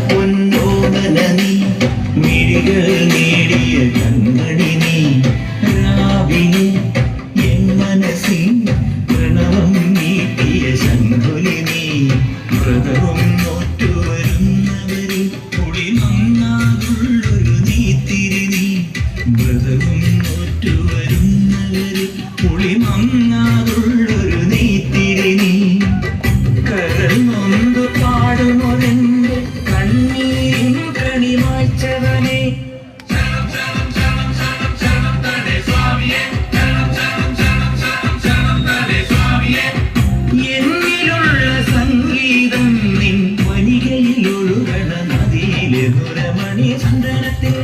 പൊന്നോമന നീ മിഴികൾ നേടിയ കൺമണി നീ രാവിലെ എൻ മനസ്സിൽ പ്രണവം നീട്ടിയ ശംഖുലി നീ വ്രതവും നോറ്റുവരുന്നവരിൽ പൊടി നന്നാകുള്ളൊരു നീത്തിരി നീ വ്രതവും നോറ്റുവരുന്നവരിൽ പൊടി നന്നാകുള്ളൊരു നീത്തിരി നീ കരൾ നൊന്തു പാടുമൊരെന്റെ കണ്ണീരിൻ കണിമായ്ച്ചവനെ എന്നിലുള്ള സംഗീതം നിൻ വനികയിൽ ഒഴുകണ നദിയിലെ നുരമണി ചന്ദനത്തിൽ